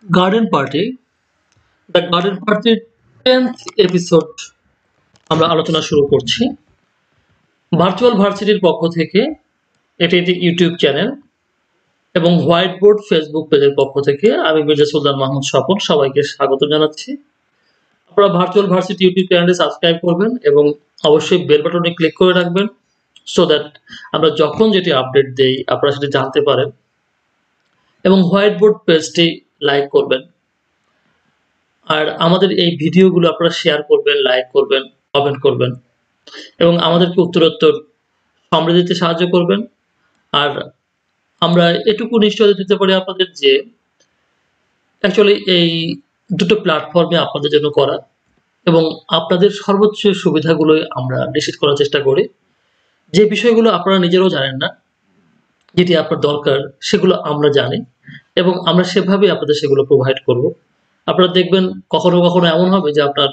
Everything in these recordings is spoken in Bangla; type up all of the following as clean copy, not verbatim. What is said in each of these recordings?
গার্ডেন পার্টি দ্য গার্ডেন পার্টির 10th এপিসোড আমরা আলোচনা শুরু করছি। ভার্চুয়াল ভার্সিটির পক্ষ থেকে এটি একটি ইউটিউব চ্যানেল এবং হোয়াইট বোর্ড ফেসবুক পেজের পক্ষ থেকে আমি মির্জা সুলতান মাহমুদ স্বপন সবাইকে স্বাগত জানাচ্ছি। আপনারা ভার্চুয়াল ভার্সিটি ইউটিউব চ্যানেলে সাবস্ক্রাইব করবেন এবং অবশ্যই বেল বাটনে ক্লিক করে রাখবেন সো দ্যাট আমরা যখন যেটি আপডেট দেই আপনারা সেটি জানতে পারেন এবং হোয়াইট বোর্ড পেজটি লাইক করবেন। আর আমাদের এই ভিডিওগুলো আপনারা শেয়ার করবেন, লাইক করবেন, কমেন্ট করবেন এবং আমাদেরকে উত্তরোত্তর সমৃদ্ধিতে সাহায্য করবেন। আর আমরা এটুকু নিশ্চয়তা দিতে পারি আপনাদের যে অ্যাকচুয়ালি এই দুটো প্ল্যাটফর্মে আপনাদের জন্য করা এবং আপনাদের সর্বোচ্চ সুবিধাগুলোই আমরা নিশ্চিত করার চেষ্টা করি। যে বিষয়গুলো আপনারা নিজেরাও জানেন না, যেটি আপনার দরকার সেগুলো আমরা জানি এবং আমরা সেভাবেই আপনাদের সেগুলো প্রোভাইড করব। আপনারা দেখবেন কখনো কখনো এমন হবে যে আপনার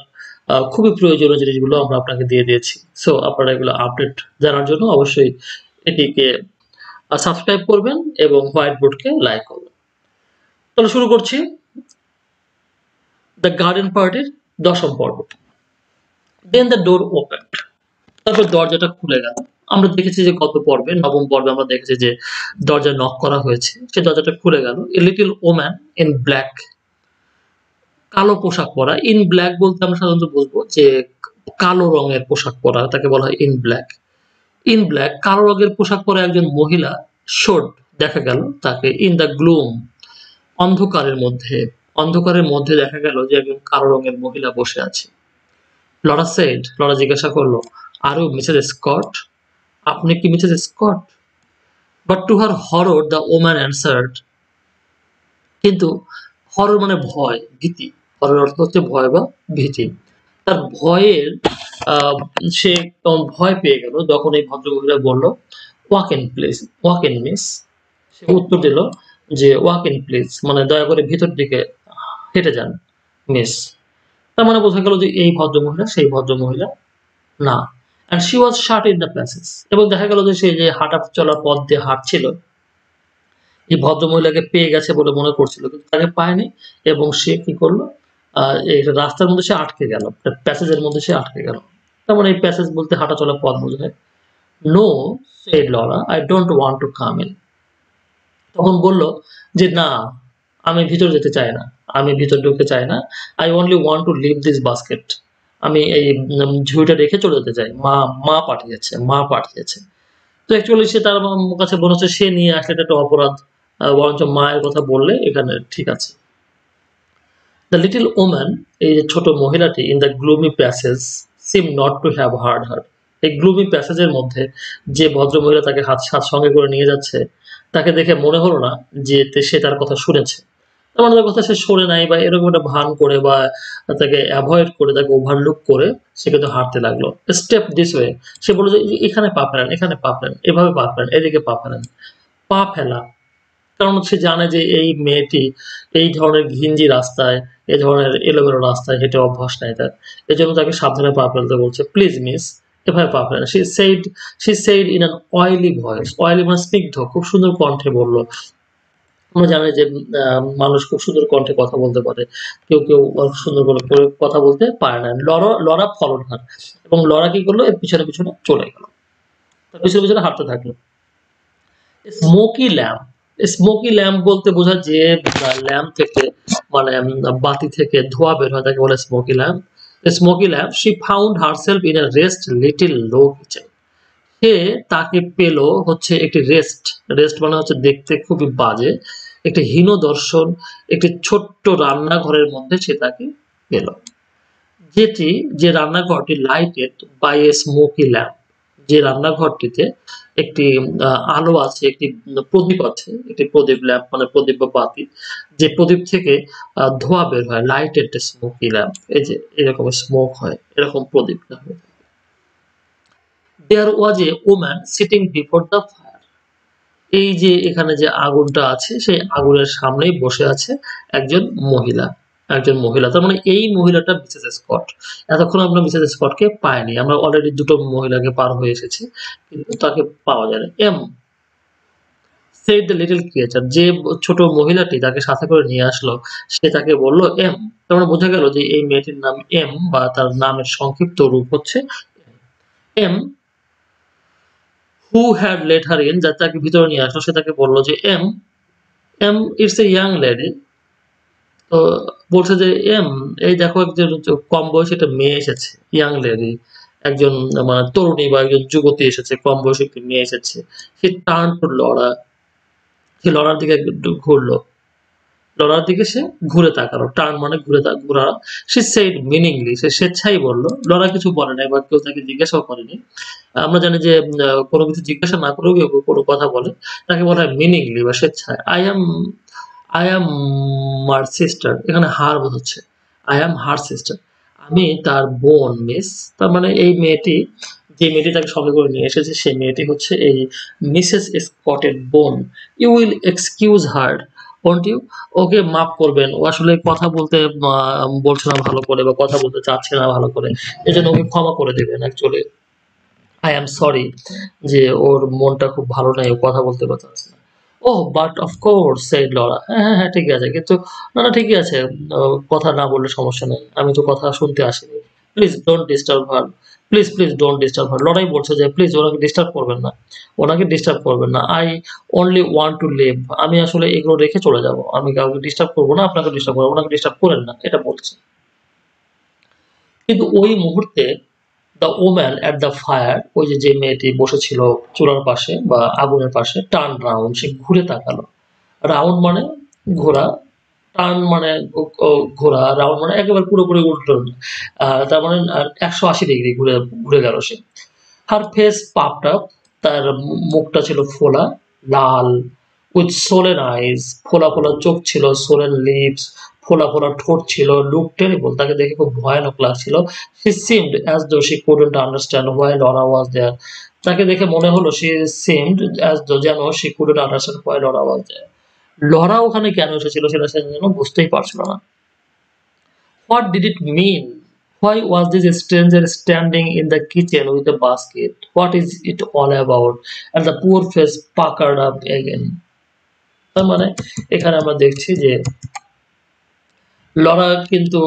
খুবই প্রয়োজনীয় জিনিসগুলো আমরা আপনাকে দিয়ে দিয়েছি। সো আপনারা এগুলো আপডেট জানার জন্য অবশ্যই এটিকে সাবস্ক্রাইব করবেন এবং হোয়াইট বোর্ডকে লাইক করবেন। তাহলে শুরু করছি দ্য গার্ডেন পার্টির 10ম পর্ব। দেন দ্য ডোর ওপেন, তারপর দরজাটা খুলে গেল। আমরা দেখেছি যে গত পর্বে 9ম পর্বে আমরা দেখেছি যে দরজা নক করা হয়েছে, সেই দরজাটা খুলে গেল। A little woman in black, কালো পোশাক পরা। ইন ব্ল্যাক বলতে আমরা সাধারণত বুঝবো যে কালো রঙের পোশাক পরা, তাকে বলা হয় ইন ব্ল্যাক। ইন ব্ল্যাক কালো রঙের পোশাক পরা একজন মহিলা শোড দেখা গেল তাকে ইন দ্য গ্লুম, অন্ধকারের মধ্যে দেখা গেল যে একজন কালো রঙের মহিলা বসে আছে। লরা জিজ্ঞাসা করলো, আর ইউ মিসেস স্কট? আপনি কি Mrs Scott? But to her horror the woman answered, কিন্তু হরর মানে ভয়, ভীতি। হরর অর্থ হচ্ছে ভয় বা ভীতি। তার ভয়ের সে ভয় পেয়ে গেল যখন এই ভদ্রমহিলা বলল walk in please, walk in miss. সে উত্তর দিল যে ওয়াক ইন প্লিজ মানে দয়া করে ভিতর দিকে হেঁটে যান মিস। তার মানে বোঝা গেল যে এই ভদ্রমহিলা সেই ভদ্রমহিলা না। And she was shirt in the passage, এবং দেখা গেল যে সে যে হাঁটা চলার পথ দিয়ে হাঁটছিল এই ভদ্রমহিলাকে পেয়ে গেছে বলে মনে করছিল, কিন্তু তাকে পায়নি এবং সে কি করলো, এই রাস্তার মধ্যে সে আটকে গেল, প্যাসেজের মধ্যে সে আটকে গেল। তার মানে এই প্যাসেজ বলতে হাঁটা চলার পথ বোঝায়। No said Laura, I don't want to come in. তখন বলল যে না, আমি ভিতর যেতে চাই না, আমি ভিতর ঢুকতে চাই না। I only want to leave this basket, আমি এই ঝুড়িটা রেখে চলে যেতে চাই। মা পাঠিয়েছে। তো অ্যাকচুয়ালি সে তার কাছে মনে হচ্ছে সে নিয়ে আসলে এটা একটা অপরাধ, বরঞ্চ মায়ের কথা বললে এখানে ঠিক আছে। দ্য লিটল ওম্যান, এই যে ছোট মহিলাটি, in the gloomy passage seem not to have heard her. এই গ্লুমি প্যাসেজের মধ্যে যে ভদ্র মহিলা তাকে হাত সঙ্গে করে নিয়ে যাচ্ছে তাকে দেখে মনে হলো না যে সে তার কথা শুনেছে। তার মানে তার কথা সে শোনে নাই বা এরকম একটা ভান করে বা তাকে অ্যাভয়েড করে, তাকে ওভারলুক করে সে কিন্তু হাঁটতে লাগলো। স্টেপ দিস ওয়ে, সে বলল যে এখানে পা ফেলেন, এখানে পা ফেলেন, এভাবে পা ফেলেন, এদিকে পা ফেলেন। পা ফেলা কারণ সে জানে যে এই মেয়েটি এই ধরনের ঘিঞ্জি রাস্তায়, এই ধরনের এলোমেলো রাস্তায় হেঁটে অভ্যাস নাই তার। এজন্য তাকে সাবধানে পা ফেলতে বলছে। প্লিজ মিস, এভাবে পা ফেলেন। She said in an oily voice, oily মানে স্নিগ্ধ, খুব সুন্দর কণ্ঠে বলল। আমরা জানি যে মানুষ খুব সুন্দর কণ্ঠে কথা বলতে পারে, কেউ কেউ সুন্দর করে কথা বলতে পারে না। লরা ফলোড হার, এবং লরা কি করলো, এর পিছনে পিছনে চলে গেল, তার পিছনে পিছনে হাঁটতে থাকলো। স্মোকি ল্যাম্প, স্মোকি ল্যাম্প বলতে বোঝায় যে ল্যাম্প থেকে মানে বাতি থেকে ধোঁয়া বের হয় তাকে বলে smoky lamp. Smoky lamp, she found herself in a wretched little low kitchen. সে তাকে পেল হচ্ছে একটি রেস্ট মানে হচ্ছে দেখতে খুবই বাজে, একটি হীন দর্শন, একটি ছোট্ট রান্নাঘরের মধ্যে সে তাকে পেল, যেটি যে রান্নাঘরটি lighted by a smoky lamp, যে রান্নাঘরটিতে একটি আলো আছে, একটি প্রদীপ আছে, একটি প্রদীপ ল্যাম্প মানে প্রদীপ বা বাতি, যে প্রদীপ থেকে ধোঁয়া বের হয়, লাইটেড স্মোকি ল্যাম্প। এই যে এরকম স্মোক হয়, এরকম প্রদীপ না হয়। There was a woman sitting before the fire, এই যে এখানে যে আগুনটা আছে সেই আগুনের সামনেই বসে আছে একজন মহিলা, তার মানে এই মহিলাটা মিসেস স্কট। এতক্ষণ আমরা মিসেস স্কটকে পাইনি, আমরা অলরেডি দুটো মহিলাকে পার হয়ে এসেছি কিন্তু তাকে পাওয়া যায় না। said the little creature, যে ছোট মহিলাটি তাকে সাথে করে নিয়ে আসলো সে তাকে বলল এম। তার মানে বোঝা গেল যে এই মেয়েটির নাম এম বা তার নামের সংক্ষিপ্ত রূপ হচ্ছে M. Who had let her in, যার তাকে ভিতরে নিয়ে আসলো সে তাকে বলল যে M, M it's a young lady. তো বলছে যে এম, এই দেখো একজন কম বয়সী একটা মেয়ে এসেছে, ইয়াং লেডি, একজন মানে তরুণী বা একজন যুবতী এসেছে, কম বয়সী একটি মেয়ে এসেছে। সে টার্ন টু লরা, সে লরার দিকে একটু ঘুরলো, লরার দিকে সে ঘুরে তাকালো, টার্ন মানে ঘোরা। সে সেড মিনিংলি, সে স্বেচ্ছাই বললো, লরা কিছু বলে নাই বা কেউ তাকে জিজ্ঞাসাও করেনি। আমরা জানি যে কোনো কিছু জিজ্ঞাসা না করেও কেউ কোনো কথা বলে তাকে বলা হয় মিনিংলি বা স্বেচ্ছায়। আই অ্যাম মার সিস্টার, এখানে হার বোঝাচ্ছে, আই অ্যাম হার সিস্টার, আমি তার বোন মিস। তার মানে এই মেয়েটি, যে মেয়েটি তাকে সঙ্গে করে নিয়ে এসেছে সেই মেয়েটি হচ্ছে এই মিসেস স্কটের বোন। You will excuse her won't you, ওকে মাফ করবেন, ও আসলে কথা বলতে বলছে না ভালো করে বা কথা বলতে চাচ্ছে না ভালো করে, এই জন্য ওকে ক্ষমা করে দেবেন। অ্যাকচুয়ালি আই এম সরি যে ওর মনটা খুব ভালো নাই, ও কথা বলতে পারছে না। Oh but of course said Laura, হ্যাঁ হ্যাঁ হ্যাঁ ঠিকই আছে, কিন্তু না না ঠিকই আছে, কথা না বললে সমস্যা নেই, আমি তো কথা শুনতে আসিনি। Please don't disturb her, please please don't disturb her. লরাই বলছে যে প্লিজ ওনাকে ডিস্টার্ব করবেন না, ওনাকে ডিস্টার্ব করবেন না। I only want to leave, আমি আসলে এগুলো রেখে চলে যাব, আমি কাউকে ডিস্টার্ব করবো না, আপনাকে ডিস্টার্ব করবো, ওনাকে ডিস্টার্ব করেন না, এটা বলছে। কিন্তু ওই মুহূর্তে the woman at the fire, ওই যে যে মেয়েটি বসেছিল চুলার পাশে বা আগুনের পাশে, টার্ন রাউন্ড, সে ঘুরে তাকালো। রাউন্ড মানে ঘোরা, টার্ন মানে ঘোরা, রাউন্ড মানে একেবারে পুরোপুরি উল্টো। তার মানে 180 ডিগ্রি ঘুরে ঘুরে গেল সে। হার ফেস পাপড আপ, তার মুখটা ছিল ফোলা, লাল, উইথ সোলেন আইজ, ফোলা ফোলা চোখ ছিল, সোলেন লিপস, ফোলা ফোলা ঠোঁট ছিল, লুক টেরিবল, তাকে দেখে খুব ভয়ানক লাগছিল। She seemed as though she couldn't understand why Laura was there, তাকে দেখে মনে হলো শি সিমড অ্যাজ দো, যেন she couldn't understand why Laura was there, Laura ওখানে কেন এসেছিল সেটা সে যেন বুঝতেই পারছিল না। What did it mean? Why was this stranger standing in the kitchen with a basket? What is it all about? And the poor face puckered up again. তার মানে এখানে আমরা দেখছি যে লরা কিন্তু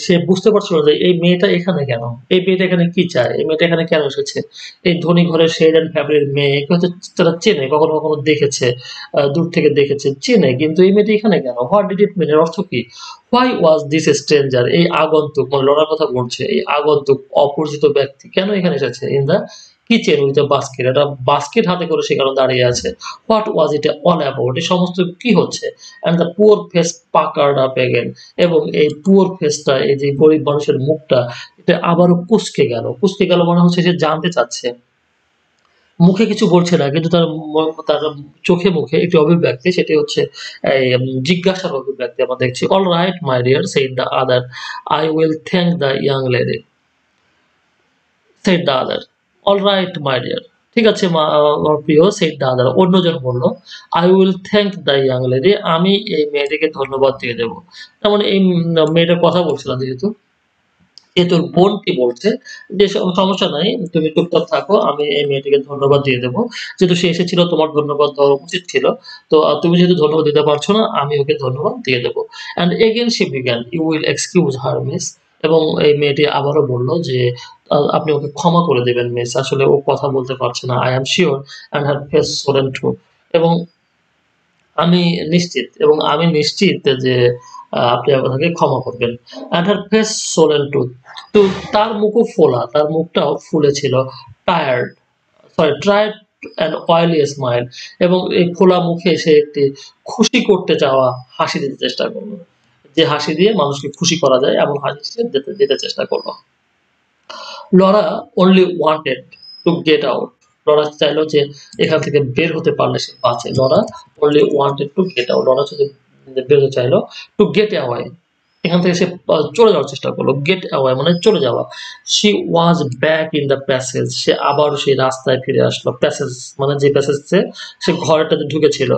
সে বুঝতে পারছিল যে এই মেয়েটা এখানে কেন, এই মেয়েটা এখানে কি চায়, এই মেয়েটা এখানে কেন এসেছে। এই ধনী ঘরের শেড অ্যান্ড ফ্যামিলির মেয়ে হয়তো তারা চেনে, কখনো কখনো দেখেছে, দূর থেকে দেখেছে, চেনে, কিন্তু এই মেয়েটা এখানে কেন, হোয়াট ডিড ইট মিন, এর অর্থ কি। হোয়াই ওয়াজ দিস স্ট্রেঞ্জার, এই আগন্তুক, মানে লরার কথা বলছে, এই আগন্তুক অপরিচিত ব্যক্তি কেন এখানে এসেছে, in the kitchen with a basket, একটা বাস্কেট হাতে করে সেখানে দাঁড়িয়ে আছে। What was it all about, এই সমস্ত কি হচ্ছে। And the poor face puckered up again, এবং এই পুয়ার ফেসটা, এই যে গরিব মানুষের মুখটা, এটা আবারও কুঁচকে গেল। কুঁচকে গেল মানে হচ্ছে সে জানতে চাচ্ছে, মুখে কিছু বলছে না, কিন্তু তার চোখে মুখে একটি অভিব্যক্তি, সেটি হচ্ছে এই জিজ্ঞাসার অভিব্যক্তি আমরা দেখছি। All right my dear said the other, I will thank the young lady, said the other, all right my dear, ঠিক আছে আমার প্রিয়, সেড দ্য আদার, অন্যজন বলল, I will thank the young lady, আমি এই মেয়েটিকে ধন্যবাদ দিয়ে দেবো। তার মানে এই মেয়েটার কথা বলছিলাম, যেহেতু তোর বোনকে বলছে যে সমস্যা নাই, তুমি চুপচাপ থাকো, আমি এই মেয়েটিকে ধন্যবাদ দিয়ে দেবো, যেহেতু সে এসেছিল তোমার ধন্যবাদ দেওয়া উচিত ছিল, তো তুমি যেহেতু ধন্যবাদ দিতে পারছো না, আমি ওকে ধন্যবাদ দিয়ে দেবো। And again she began, you will excuse her miss, এবং এই মেয়েটি আবারও বলল যে আপনি ওকে ক্ষমা করে দেবেন মিস, আসলে ও কথা বলতে পারছে না, I am sure and her face swollen true, এবং আমি নিশ্চিত যে আপনি আমাকে ক্ষমা করবেন। And her face swollen too, তো তার মুখও ফোলা, তার মুখটাও ফুলে ছিল। Tired, sorry tried an oily smile, এবং এই ফোলা মুখে সে একটি খুশি করতে চাওয়া হাসি দিতে চেষ্টা করলো, যে হাসি দিয়ে মানুষকে খুশি করা যায় এমন হাসি সে দিতে চেষ্টা করলো। Laura only wanted to get out, Laura চাইলো যে এখান থেকে বের হতে পারলে সে বাঁচে। Laura only wanted to get out, Laura শুধু বের হতে চাইলো, টু গেট অ্যাওয়ে, এখান থেকে সে চলে যাওয়ার চেষ্টা করলো। গেট অ্যাওয়ে মানে চলে যাওয়া। She was back in the passage, সে আবার সেই রাস্তায় ফিরে আসলো। প্যাসেজ মানে যে প্যাসেজে সে ঘরটাতে ঢুকেছিল,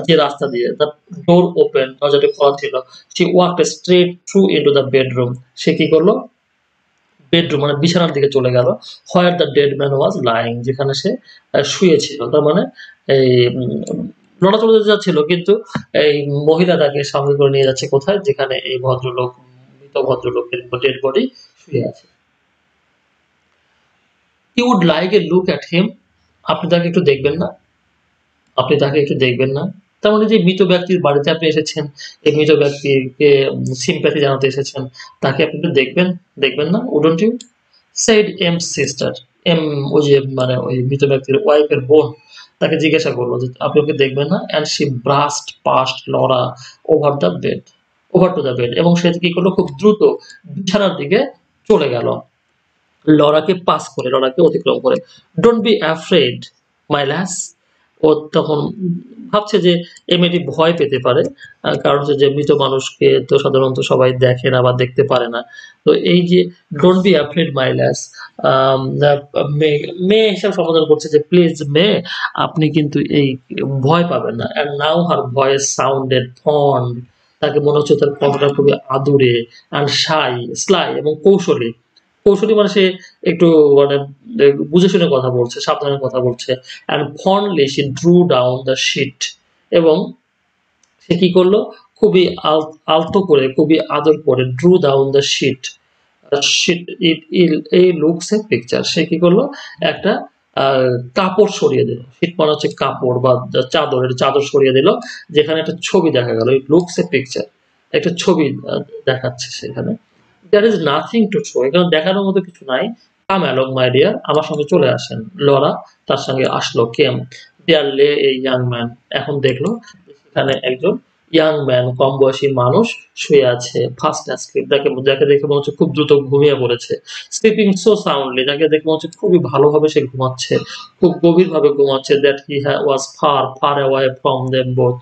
যে রাস্তা দিয়ে, দ্য ডোর ওপেন, দরজাটা খোলা ছিল। She walked straight through into the bedroom, সে কি করলো, বেডরুম মানে বিছানার দিকে চলে গেল। Where the dead man was lying, যেখানে সে শুয়েছিল। তার মানে এই লরা চলে যেতে যাচ্ছিল, কিন্তু এই মহিলা তাকে সঙ্গে করে নিয়ে যাচ্ছে কোথায়, যেখানে এই ভদ্রলোক, মৃত ভদ্রলোকের ডেড বডি শুয়ে আছে। You would like a look at him, আপনি তাকে একটু দেখবেন না, আপনি তাকে একটু দেখবেন না। তার মানে যে মৃত ব্যক্তির বাড়িতে আপনি এসেছেন, এই মৃত ব্যক্তিকে সিম্প্যাথি জানাতে এসেছেন, তাকে আপনি একটু দেখবেন, দেখবেন না? Wouldn't you? Said M sister, M ওই যে মানে ওই মৃত ব্যক্তির ওয়াইফের বোন তাকে জিজ্ঞাসা করলো যে আপনি ওকে দেখবেন না? And she ব্রাস্ট past Laura over the bed, over to the bed, এবং সে কি করলো, খুব দ্রুত বিছানার দিকে চলে গেল, লরাকে পাস করে, লরাকে অতিক্রম করে। ডোন্ট বি অ্যাফ্রেড মাই ল্যাস, ও তখন ভাবছে যে এই মেয়েটি ভয় পেতে পারে, কারণ হচ্ছে যে মৃত মানুষকে তো সাধারণত সবাই দেখে না বা দেখতে পারে না। তো এই যে ডোন্ট বি অ্যাফ্রেড মাই ল্যাস, মেয়ে হিসাবে সম্বোধন করছে যে প্লিজ মেয়ে, আপনি কিন্তু এই ভয় পাবেন না। And now her voice sounded fond, তাকে মনে হচ্ছে তার কণ্ঠটা খুবই আদুরে, অ্যান্ড শাই, স্লাই এবং কৌশলী। কৌশলী মানে সে একটু মানে বুঝে শুনে কথা বলছে, সাবধানে কথা বলছে। And fondly she drew down the sheet, এবং সে কি করলো, খুবই আলতো করে, খুবই আদর করে, ড্রু ডাউন দ্য শিট, শিট ইট এই লুকস এ পিকচার, সে কি করলো, একটা কাপড় সরিয়ে দিল, শীত মানে হচ্ছে কাপড় বা চাদর, এটা চাদর সরিয়ে দিল, যেখানে একটা ছবি দেখা গেল, ইট লুকস এ পিকচার, একটা ছবি দেখাচ্ছে সেখানে। There is nothing to show, এখানে দেখানোর মতো কিছু নাই। কাম অ্যালং মাই ডিয়ার, আমার সঙ্গে চলে আসেন। লরা তার সঙ্গে আসলো। কেম, দেয়ার লে এ ইয়াং ম্যান, এখন দেখলো সেখানে একজন ইয়াং ম্যান, কম বয়সী মানুষ শুয়ে আছে, ফাস্ট অ্যাসলিপ, যাকে দেখে মনে হচ্ছে খুব দ্রুত ঘুমিয়ে পড়েছে। স্লিপিং সো সাউন্ডলি, যাকে দেখে মনে হচ্ছে খুবই ভালোভাবে সে ঘুমাচ্ছে, খুব গভীরভাবে ঘুমাচ্ছে। That he was far far away from them both,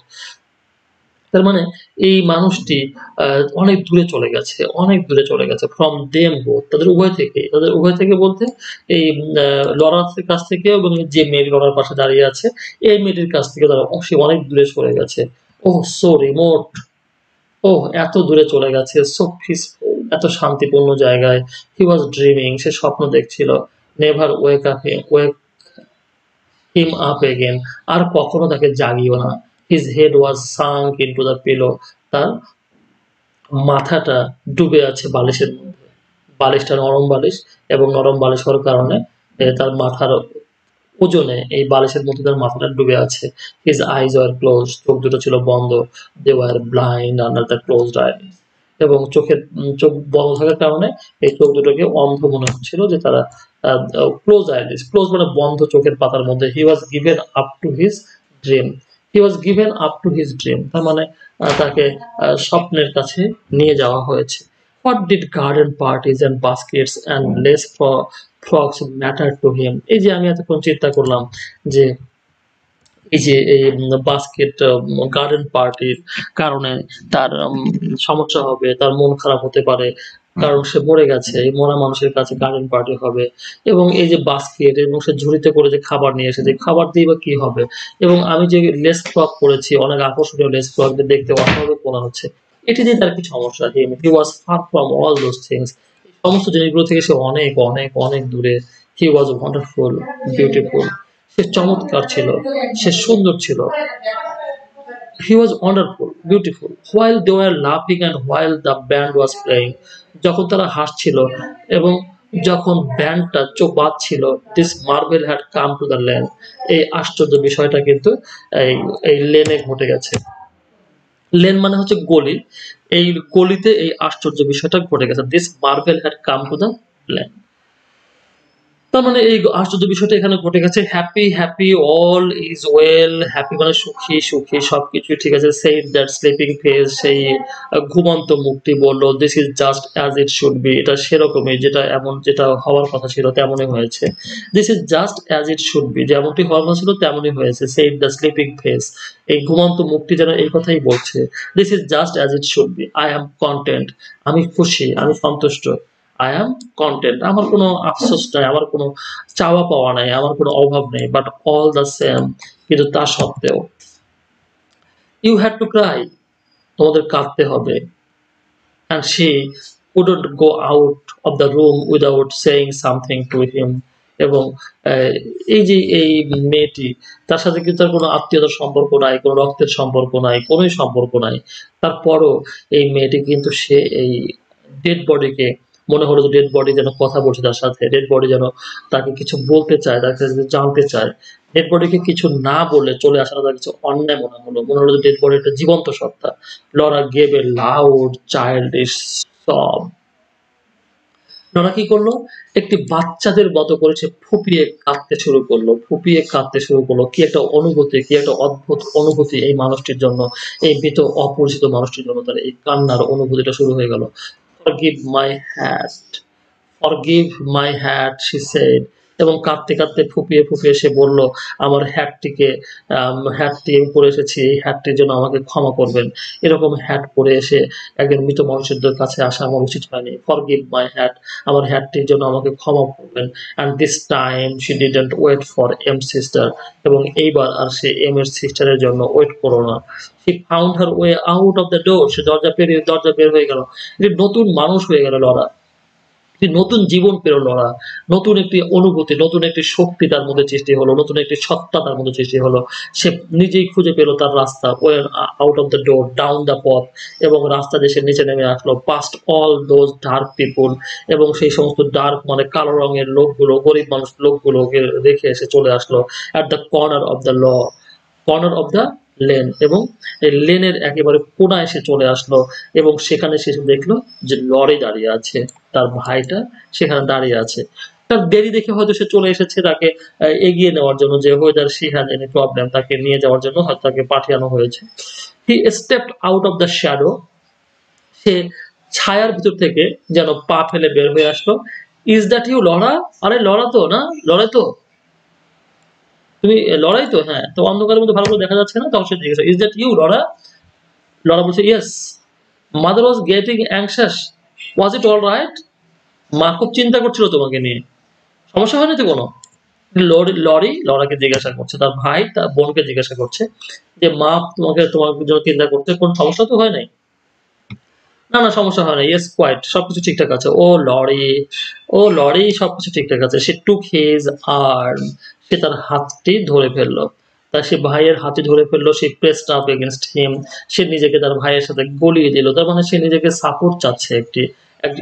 তার মানে এই মানুষটি অনেক দূরে চলে গেছে, অনেক দূরে চলে গেছে। ফ্রম দেম বোথ, তাদের উভয় থেকে, তাদের উভয় থেকে বলতে এই লরার কাছ থেকে, এবং যে মেয়েটি লরার পাশে দাঁড়িয়ে আছে এই মেয়েটির কাছ থেকে তারা সে অনেক দূরে সরে গেছে। ওহ সো রিমোট, ওহ এত দূরে চলে গেছে। সো পিসফুল, এত শান্তিপূর্ণ জায়গায়। হি ওয়াজ ড্রিমিং, সে স্বপ্ন দেখছিল। Never wake up, wake him up again, আর কখনো তাকে জাগিও না। His head was sunk into the pillow, তার মাথাটা ডুবে আছে বালিশের মধ্যে। বালিশটা নরম বালিশ, এবং নরম বালিশ হওয়ার কারণে তার মাথার ওজনে এই বালিশের মধ্যে তার মাথাটা ডুবে আছে। হিজ আইজ ওয়ার ক্লোজ, চোখ দুটো ছিল বন্ধ। They were blind under the closed eyes, এবং চোখ বন্ধ থাকার কারণে এই চোখ দুটোকে অন্ধ মনে হচ্ছিল, যে তারা ক্লোজ আইলিস, ক্লোজ মানে বন্ধ চোখের পাতার মধ্যে। He was given up to his dream, he was given up to his dream, তার মানে তাকে স্বপ্নের কাছে নিয়ে যাওয়া হয়েছে। What did garden parties and baskets and lace frocks matter to him, এই যে আমি এতক্ষণ চিন্তা করলাম যে এই যে এই বাস্কেট গার্ডেন পার্টির কারণে তার সমস্যা হবে, তার মন খারাপ হতে পারে, কারণ সে মরে গেছে, এই মরা মানুষের কাছে গার্ডেন পার্টি হবে। এবং এই যে বাস্কেট, এবং সে ঝুড়িতে করে যে খাবার নিয়ে এসেছে, খাবার দিয়ে বা কি হবে, এবং আমি যে লেস ফ্রক পরেছি, অনেক আকর্ষণীয় লেস ফ্রক, দেখতে অস্বাভাবিক মনে হচ্ছে, এটি দিয়ে তার কি সমস্যা? He was far from all those things, সমস্ত জিনিসগুলো থেকে সে অনেক অনেক অনেক দূরে। হি ওয়াজ ওয়ান্ডারফুল, বিউটিফুল, সে চমৎকার ছিল, সে সুন্দর ছিল। He was wonderful, beautiful, while they were লাফিং and while the band was playing, যখন তারা হাসছিল এবং যখন ব্যান্ডটা চোখ বাজছিল। This marvel had come to the lane, এই আশ্চর্য বিষয়টা কিন্তু এই এই লেনে ঘটে গেছে। লেন মানে হচ্ছে গলি, এই গলিতে এই আশ্চর্য বিষয়টা ঘটে গেছে। This marvel had come to the lane, তার মানে এই আশ্চর্য বিষয়টা এখানে ঘটে গেছে। Happy happy, all is well, happy মানে সুখী, সুখী সবকিছু ঠিক আছে। সেইড দ্যাট স্লিপিং ফেস, সেই ঘুমন্ত মুখটি বলল, this is just as it should be, এটা সেরকমই, যেটা এমন যেটা হওয়ার কথা ছিল তেমনই হয়েছে। This is just as it should be, যেমনটি হওয়ার কথা ছিল তেমনই হয়েছে। সেইড দ্য স্লিপিং ফেস, এই ঘুমন্ত মুখটি যেন এই কথাই বলছে। This is just as it should be, I am content, আমি খুশি, আমি সন্তুষ্ট। আই অ্যাম কন্টেন্ট, আমার কোনো আফসোস নাই, আমার কোনো চাওয়া পাওয়া নাই, আমার কোনো অভাব নেই। বাট অল দ্য সেম, কিন্তু তা সত্ত্বেও, ইউ হ্যাড টু ক্রাই, তোমাদের কাঁদতে হবে। And she couldn't go out of the room without saying something to him, এবং এই যে এই মেয়েটি, তার সাথে কিন্তু তার কোনো আত্মীয়তার সম্পর্ক নাই, কোনো রক্তের সম্পর্ক নাই, কোনোই সম্পর্ক নাই। তারপরও এই মেয়েটি কিন্তু সে এই ডেড বডিকে মনে হলো যে ডেড বডি যেন কথা বলছে তার সাথে, ডেড বডি যেন তাকে কিছু বলতে চায়, তার কাছে জানতে চায়। ডেড বডিকে কিছু না বলে চলে আসাটা তার কিছু অন্যায় মনে হলো। মনে হলো যে ডেড বডি একটা জীবন্ত সত্তা। Laura gave a loud childish সব। লরা কি করলো? একটি বাচ্চাদের মতো করে সে ফুপিয়ে কাঁদতে শুরু করলো, ফুপিয়ে কাঁদতে শুরু করলো। কি একটা অনুভূতি, কি একটা অদ্ভুত অনুভূতি এই মানুষটির জন্য, এই মৃত অপরিচিত মানুষটির জন্য তার এই কান্নার অনুভূতিটা শুরু হয়ে গেল। Forgive my hat, forgive my hat, she said. এবং কাঁদতে কাঁদতে ফুপিয়ে ফুপিয়ে সে বলল, আমার হ্যাটটিকে হ্যাটটি পরে এসেছি, এই হ্যাটটির জন্য আমাকে ক্ষমা করবেন। এরকম হ্যাট পরে এসে একজন মৃত মানুষের কাছে আসা আমার উচিত হয়নি। ফরগিভ মাই হ্যাট, আমার হ্যাটটির জন্য আমাকে ক্ষমা করবেন। And this time she didn't wait for M sister, এবং এইবার আর সে এম এর সিস্টারের জন্য ওয়েট করো না। she found her way out of the door, সে দরজা বের হয়ে গেল। একটি নতুন মানুষ হয়ে গেল লরা, একটি নতুন জীবন পেল লরা, নতুন একটি অনুভূতি, নতুন একটি শক্তি তার মধ্যে সৃষ্টি হলো, নতুন একটি সত্তা তার মধ্যে সৃষ্টি হলো। সে নিজেই খুঁজে পেল তার রাস্তা, went out of the door, down the পথ, এবং রাস্তা দিয়ে সে নিচে নেমে আসলো। Past all those dark people, এবং সেই সমস্ত ডার্ক মানে কালো রঙের লোকগুলো, গরিব মানুষ লোকগুলোকে রেখে এসে চলে আসলো at the corner of the corner of the lane, এবং এই লেনের একেবারে কোনায় এসে চলে আসলো। এবং সেখানে সে দেখলো যে লরি দাঁড়িয়ে আছে, তার ভাইটা সেখানে দাঁড়িয়ে আছে। তার দেরি দেখে হয়তো সে চলে এসেছে তাকে এগিয়ে নেওয়ার জন্য, যে whether she has any problem, তাকে নিয়ে যাওয়ার জন্য হয়তো তাকে পাঠানো হয়েছে। He stepped out of the shadow, সে ছায়ার ভিতর থেকে যেন পা ফেলে বের হয়ে আসলো। Is that you Laura? আরে লরা তো না, লড়াই তো তুমি, লড়াই তো, হ্যাঁ। তো অন্ধকারের মধ্যে ভালো করে দেখা যাচ্ছে না, তখন সে জিজ্ঞেস, is that you Laura? Laura বলছে, yes. Mother was getting anxious, was it all right? মা খুব চিন্তা করছিল তোমাকে নিয়ে, সমস্যা হয়নি তো কোনো? লরাকে জিজ্ঞাসা করছে, তার ভাই তার বোনকে জিজ্ঞাসা করছে যে মা তোমার জন্য চিন্তা করতে কোন সমস্যা তো হয় নাই? না না, সমস্যা হয় না। ইয়েস কোয়াইট, সবকিছু ঠিকঠাক আছে। ও লরি সবকিছু ঠিকঠাক আছে। সে টুক হিজ আর্ম, সে তার হাতটি ধরে ফেললো। তা সে ভাইয়ের হাতে ধরে ফেললো। সে প্রেসড আপ এগেইনস্ট হিম, সে নিজেকে তার ভাইয়ের সাথে গলিয়ে দিল। তার মানে সে নিজেকে সাপোর্ট চাচ্ছে,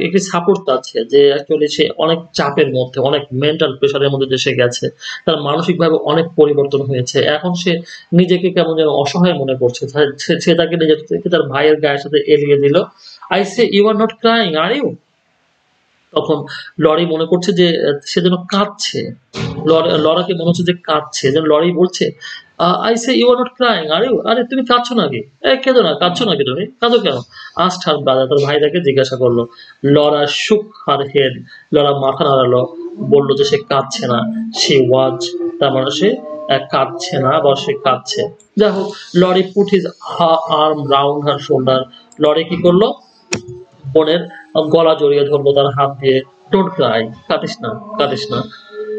একটি সাপোর্ট চাচ্ছে, যে অ্যাকচুয়ালি সে অনেক চাপের মধ্যে, অনেক মেন্টাল প্রেশারের মধ্যে দিয়ে সে গেছে। তার মানসিকভাবে অনেক পরিবর্তন হয়েছে। এখন সে নিজেকে কেমন যেন অসহায় মনে করছে। সে তাকে নিজে থেকে তার ভাইয়ের গায়ের সাথে এড়িয়ে দিল। I say you are not crying, are you? তখন লরি মনে করছে যে সে যেন কাঁদছে। লরাকে মনে হচ্ছে যে কাঁদছে। যেন লরি বলছে, I say you are not crying, are you? আরে তুমি কাঁদছো নাকি? কেঁদো না, কাঁদছো নাকি তুমি? কাঁদো কেন? asked her brother, তার ভাই তাকে জিজ্ঞাসা করলো। Laura shook her head, Laura মাথা নাড়ালো, বলল যে সে কাঁদছে না। she was, তার মানে সে কাঁদছে না বা সে কাঁদছে। যাই হোক, Laurie put his arm round her shoulder, Laurie কি করলো? বোনের গলা জড়িয়ে ধরলো তার হাত দিয়ে। ডোন্ট ক্রাই, কাঁদিস না, কাঁদিস না।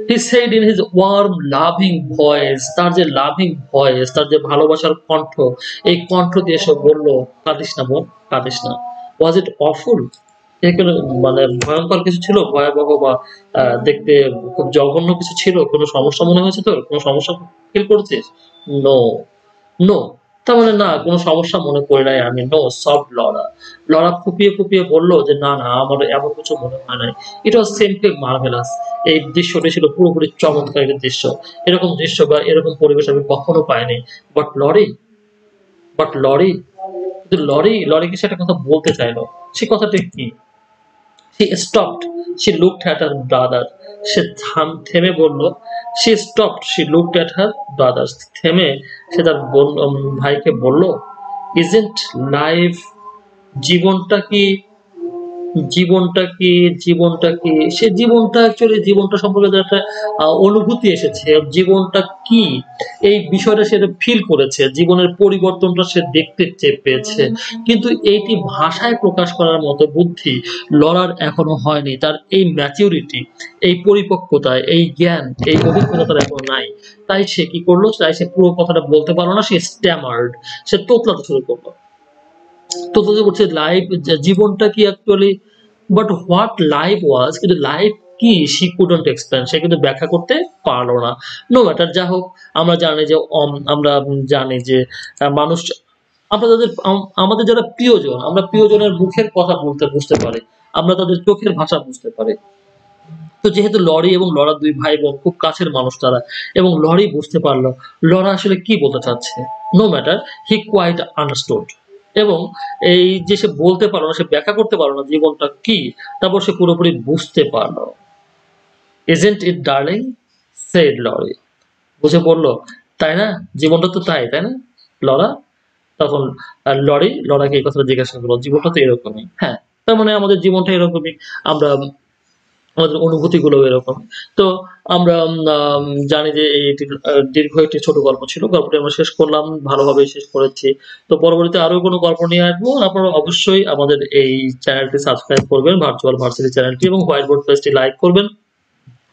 He said in his warm loving voice, তার যে লাভিং ভয়েস, তার যে ভালোবাসার কণ্ঠ, এই কণ্ঠ দিয়ে সে বলল, কাঁদিস না বোন, কাঁদিস না। ওয়াজ ইট অফুল? এখানে মানে ভয়ঙ্কর কিছু ছিল, ভয়াবহ বা দেখতে খুব জঘন্য কিছু ছিল? কোনো সমস্যা মনে হয়েছে তোর? কোনো সমস্যা ফিল করছিস? No, no. তার মানে না, কোনো সমস্যা মনে করি নাই আমি। No soft Laura. লরা ফুপিয়ে ফুপিয়ে বলল যে না না, আমার এমন কিছু মনে হয় নাই। ইট ওয়াজ সিম্পলি মার্ভেলাস। এই দৃশ্যটি ছিল পুরোপুরি চমৎকার একটি দৃশ্য। এরকম দৃশ্য বা এরকম পরিবেশ আমি কখনো পাইনি। বাট লরি, বাট লরি, কিন্তু লরি কি সেটা কথা বলতে চাইলো? সে কথাটি কি? She stopped. She looked at her brother. সে থেমে বলল। She stopped. She looked at her brothers. থেমে সে তার ভাইকে বলল, Isn't life, জীবনটা কি, জীবনটা কি সে জীবনটা অ্যাকচুয়ালি জীবনটা সম্পর্কে তার একটা অনুভূতি এসেছে। জীবনটা কি এই বিষয়টা সে ফিল করেছে। জীবনের পরিবর্তনটা সে দেখতে পেয়েছে। কিন্তু এইটি ভাষায় প্রকাশ করার মতো বুদ্ধি লরার এখনো হয়নি। তার এই ম্যাচুরিটি, এই পরিপক্কতা, এই জ্ঞান, এই অভিজ্ঞতা তার এখনো নাই। তাই সে কি করলো? তাই সে পুরো কথাটা বলতে পারলো না। সে স্ট্যামার্ড, সে তোতলাতে শুরু করলো। তোতলাতে বলছে লাইফ, জীবনটা কি actually, but what life was, কিন্তু লাইফ কি শি কুডন্ট এক্সপ্লেন, সে কিন্তু ব্যাখ্যা করতে পারলো না। নো ম্যাটার, যা হোক আমরা জানি যে আমরা জানি যে মানুষ, আমরা তাদের আমাদের যারা প্রিয়জন, আমরা প্রিয়জনের মুখের কথা বলতে বুঝতে পারি, আমরা তাদের চোখের ভাষা বুঝতে পারি। তো যেহেতু লরি এবং লরা ২ ভাই বোন, খুব কাছের মানুষ তারা, এবং লরি বুঝতে পারল লরা আসলে কি বলতে চাচ্ছে। নো ম্যাটার, হি কোয়াইট আন্ডারস্টুড। এবং এই যে সে বলতে পারলো না, সে ব্যাখ্যা করতে পারলো না জীবনটা কি, তারপর সে পুরোপুরি বুঝতে পারলো। "Isn't it darling?" said lorry. বুঝে পড়ল, তাই না? জীবনটা তো তাই, তাই না? লরা? তখন লরাকে এই কথাটা জিজ্ঞাসা করলো, জীবনটা তো এরকমই। হ্যাঁ, তার মানে আমাদের জীবনটা এরকমই। আমরা আমাদের অনুভূতিগুলো এরকম। তো আমরা জানি যে এটি দীর্ঘ একটি ছোট গল্প ছিল। গল্পটি আমরা শেষ করলাম, ভালোভাবেই শেষ করেছি। তো পরবর্তীতে আরো কোনো গল্প নিয়ে আসবো। আপনারা অবশ্যই আমাদের এই চ্যানেলটি সাবস্ক্রাইব করবেন, ভার্চুয়াল ভার্সিটি চ্যানেলটি, এবং হোয়াইট বোর্ড পেজটি লাইক করবেন।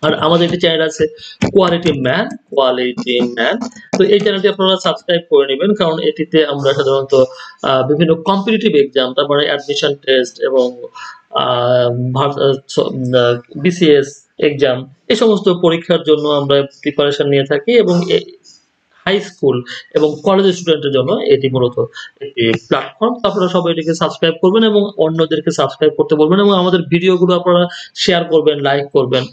আর আমাদের একটি চ্যানেল আছে কোয়ালিটি ম্যান। তো এই চ্যানেলটি আপনারা সাবস্ক্রাইব করে নিবেন, কারণ এটিতে আমরা সাধারণত বিভিন্ন কম্পিটিটিভ এক্সাম, তারপরে অ্যাডমিশন টেস্ট এবং আ ভার আ ছ আ বিসিএস এক্সাম, এই সমস্ত পরীক্ষার জন্য আমরা প্রিপারেশন নিয়ে থাকি, এবং হাই স্কুল এবং কলেজের স্টুডেন্টের জন্য এটি মূলত একটি প্ল্যাটফর্ম। তো আপনারা সবাই এটিকে সাবস্ক্রাইব করবেন এবং অন্যদেরকে সাবস্ক্রাইব করতে বলবেন, এবং আমাদের ভিডিওগুলো আপনারা শেয়ার করবেন, লাইক করবেন,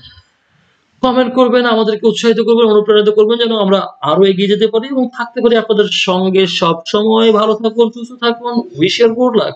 কমেন্ট করবেন, আমাদেরকে উৎসাহিত করবেন, অনুপ্রাণিত করবেন যেন আমরা আরো এগিয়ে যেতে পারি এবং থাকতে পারি আপনাদের সঙ্গে সবসময়। ভালো থাকুন, সুস্থ থাকুন। Wish you good lakh.